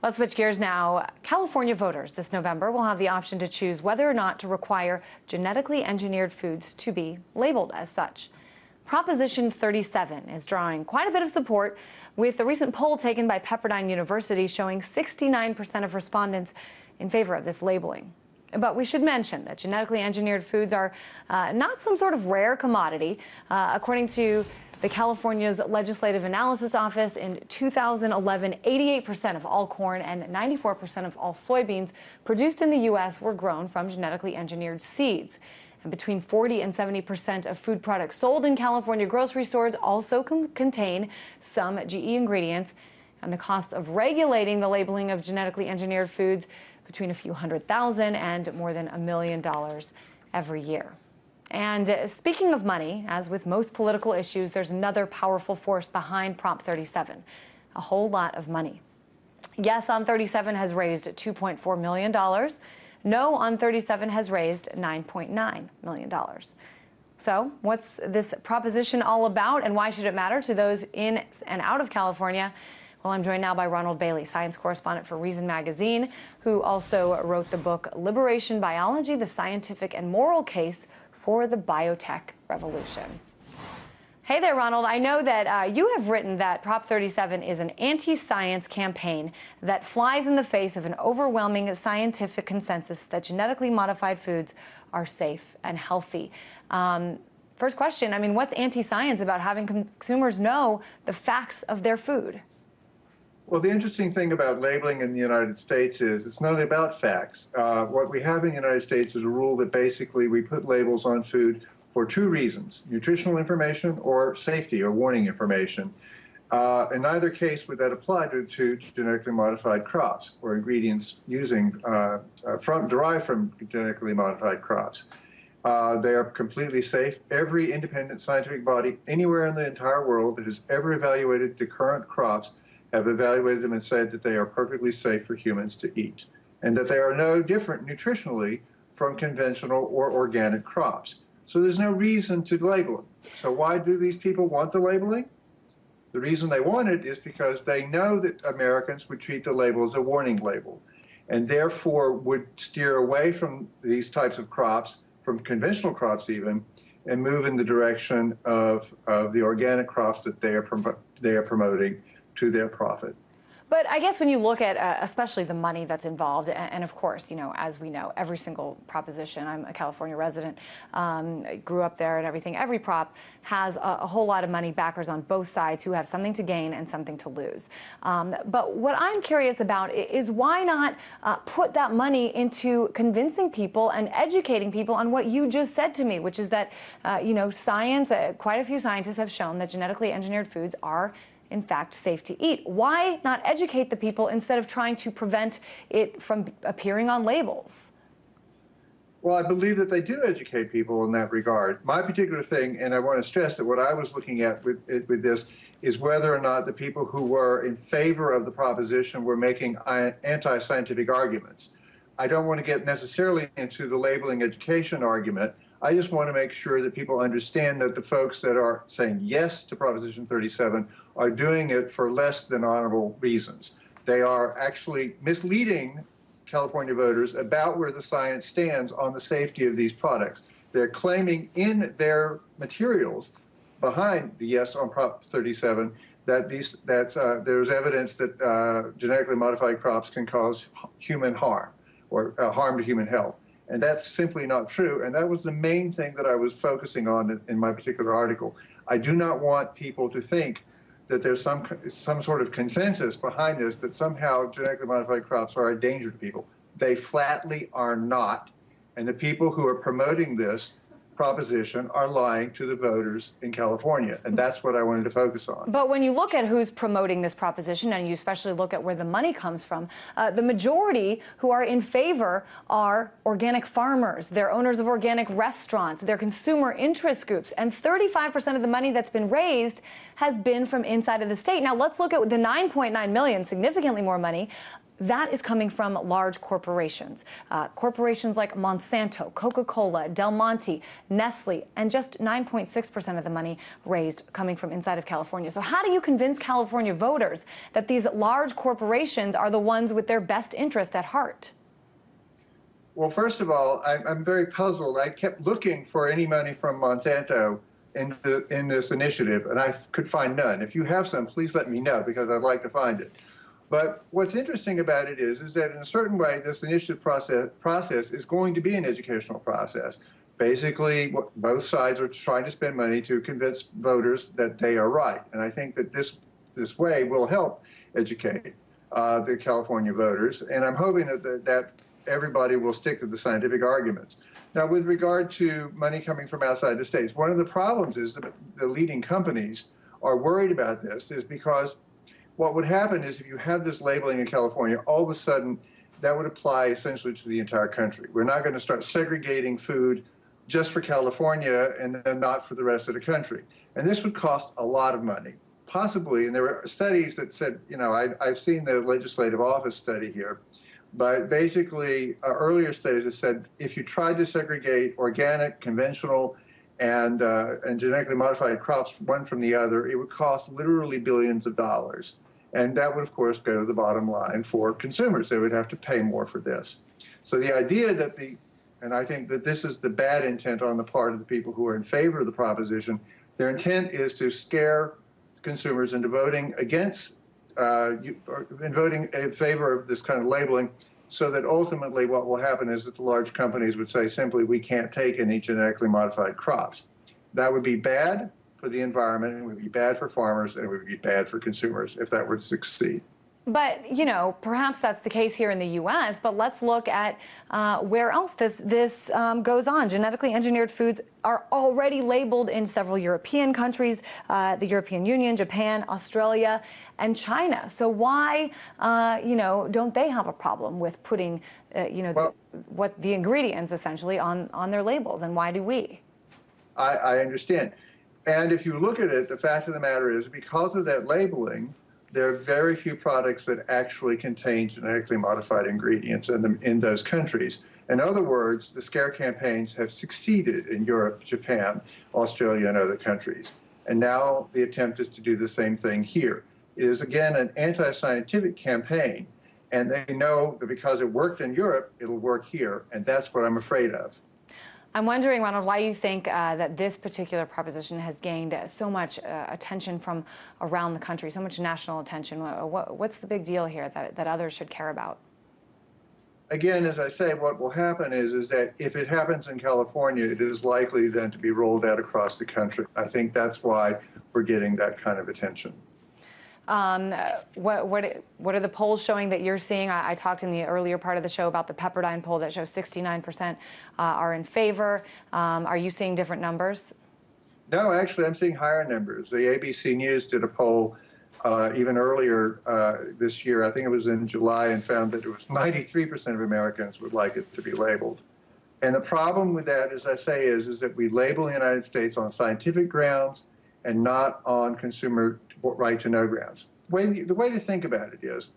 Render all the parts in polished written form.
Let's switch gears now. California voters this November will have the option to choose whether or not to require genetically engineered foods to be labeled as such. Proposition 37 is drawing quite a bit of support, with a recent poll taken by Pepperdine University showing 69% of respondents in favor of this labeling. But we should mention that genetically engineered foods are not some sort of rare commodity. According to the California's Legislative Analysis Office, in 2011, 88% of all corn and 94% of all soybeans produced in the U.S. were grown from genetically engineered seeds. And between 40 and 70% of food products sold in California grocery stores also contain some GE ingredients. And the cost of regulating the labeling of genetically engineered foods between a few $100,000 and more than $1 million every year. And speaking of money, as with most political issues, there's another powerful force behind Prop 37, a whole lot of money. Yes on 37 has raised $2.4 million. No on 37 has raised $9.9 million. So what's this proposition all about, and why should it matter to those in and out of California? Well, I'm joined now by Ronald Bailey, science correspondent for Reason Magazine, who also wrote the book Liberation Biology, the Scientific and Moral Case for the Biotech Revolution. Hey there, Ronald. I know that you have written that Prop 37 is an anti-science campaign that flies in the face of an overwhelming scientific consensus that genetically modified foods are safe and healthy. First question, I mean, what's anti-science about having consumers know the facts of their food? Well, the interesting thing about labeling in the United States is it's not about facts. What we have in the United States is a rule that basically we put labels on food for two reasons: nutritional information or safety or warning information. In neither case would that apply to genetically modified crops or ingredients derived from genetically modified crops. They are completely safe. Every independent scientific body anywhere in the entire world that has ever evaluated the current crops have evaluated them and said that they are perfectly safe for humans to eat, and that they are no different nutritionally from conventional or organic crops. So there's no reason to label them. So why do these people want the labeling? The reason they want it is because they know that Americans would treat the label as a warning label, and therefore would steer away from these types of crops, from conventional crops even, and move in the direction of the organic crops that they are promoting to their profit. But I guess when you look at especially the money that's involved, and of course, you know, as we know, every single proposition, I'm a California resident, grew up there and everything, every prop has a whole lot of money backers on both sides who have something to gain and something to lose. But what I'm curious about is why not put that money into convincing people and educating people on what you just said to me, which is that, you know, science, quite a few scientists have shown that genetically engineered foods are in fact safe to eat. Why not educate the people instead of trying to prevent it from appearing on labels? Well, I believe that they do educate people in that regard. My particular thing, and I want to stress that what I was looking at with this, is whether or not the people who were in favor of the proposition were making anti-scientific arguments. I don't want to get necessarily into the labeling education argument. I just want to make sure that people understand that the folks that are saying yes to Proposition 37 are doing it for less than honorable reasons. They are actually misleading California voters about where the science stands on the safety of these products. They're claiming in their materials behind the yes on Prop 37 that there's evidence that genetically modified crops can cause human harm or harm to human health. And that's simply not true. And that was the main thing that I was focusing on in my particular article. I do not want people to think that there's some sort of consensus behind this, that somehow genetically modified crops are a danger to people. They flatly are not. And the people who are promoting this proposition are lying to the voters in California, and that's what I wanted to focus on. But when you look at who's promoting this proposition, and you especially look at where the money comes from, the majority who are in favor are organic farmers, they're owners of organic restaurants, they're consumer interest groups, and 35% of the money that's been raised has been from inside of the state. Now let's look at the $9.9 million, significantly more money. that is coming from large corporations. Corporations like Monsanto, Coca-Cola, Del Monte, Nestle, and just 9.6% of the money raised coming from inside of California. So how do you convince California voters that these large corporations are the ones with their best interest at heart? Well, first of all, I'm very puzzled. I kept looking for any money from Monsanto in this initiative, and I could find none. If you have some, please let me know, because I'd like to find it. But what's interesting about it is that in a certain way, this initiative process is going to be an educational process. Basically, both sides are trying to spend money to convince voters that they are right. And I think that this way will help educate the California voters. And I'm hoping that everybody will stick to the scientific arguments. Now, with regard to money coming from outside the states, one of the problems is that the leading companies are worried about this is because what would happen is if you have this labeling in California, all of a sudden that would apply essentially to the entire country. We're not going to start segregating food just for California and then not for the rest of the country. And this would cost a lot of money, possibly. And there were studies that said, I've seen the legislative office study here, but basically earlier studies have said if you tried to segregate organic, conventional, and genetically modified crops one from the other, it would cost literally billions of dollars. And that would, of course, go to the bottom line for consumers. They would have to pay more for this. So the idea that and I think that this is the bad intent on the part of the people who are in favor of the proposition, their intent is to scare consumers into voting against, in voting in favor of this kind of labeling, so that ultimately what will happen is that the large companies would say simply, we can't take any genetically modified crops. That would be bad for the environment, it would be bad for farmers, and it would be bad for consumers if that were to succeed. But, perhaps that's the case here in the U.S., but let's look at where else this goes on. Genetically engineered foods are already labeled in several European countries, the European Union, Japan, Australia, and China. So why, don't they have a problem with putting, the ingredients essentially on their labels, and why do we? I understand. And if you look at it, the fact of the matter is because of that labeling, there are very few products that actually contain genetically modified ingredients in those countries. In other words, the scare campaigns have succeeded in Europe, Japan, Australia, and other countries. And now the attempt is to do the same thing here. It is, again, an anti-scientific campaign, and they know that because it worked in Europe, it'll work here, and that's what I'm afraid of. I'm wondering, Ronald, why you think that this particular proposition has gained so much attention from around the country, so much national attention. What's the big deal here that others should care about? Again, as I say, what will happen is that if it happens in California, it is likely then to be rolled out across the country. I think that's why we're getting that kind of attention. What are the polls showing that you're seeing? I talked in the earlier part of the show about the Pepperdine poll that shows 69% are in favor. Are you seeing different numbers? No, actually, I'm seeing higher numbers. The ABC News did a poll even earlier this year, I think it was in July, and found that it was 93% of Americans would like it to be labeled. And the problem with that, as I say, is that we label the United States on scientific grounds and not on consumer right-to-know grounds. The way to think about it is,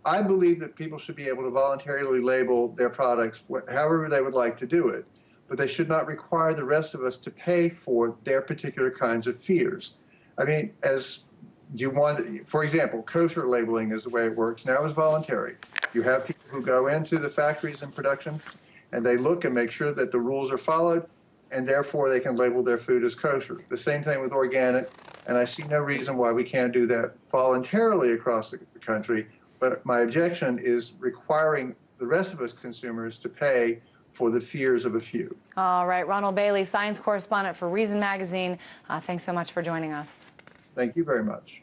I believe that people should be able to voluntarily label their products however they would like to do it, but they should not require the rest of us to pay for their particular kinds of fears. I mean, for example, kosher labeling is the way it works now is voluntary. You have people who go into the factories and production, and they look and make sure that the rules are followed, and therefore they can label their food as kosher. The same thing with organic, and I see no reason why we can't do that voluntarily across the country, but my objection is requiring the rest of us consumers to pay for the fears of a few. All right, Ronald Bailey, science correspondent for Reason Magazine. Thanks so much for joining us. Thank you very much.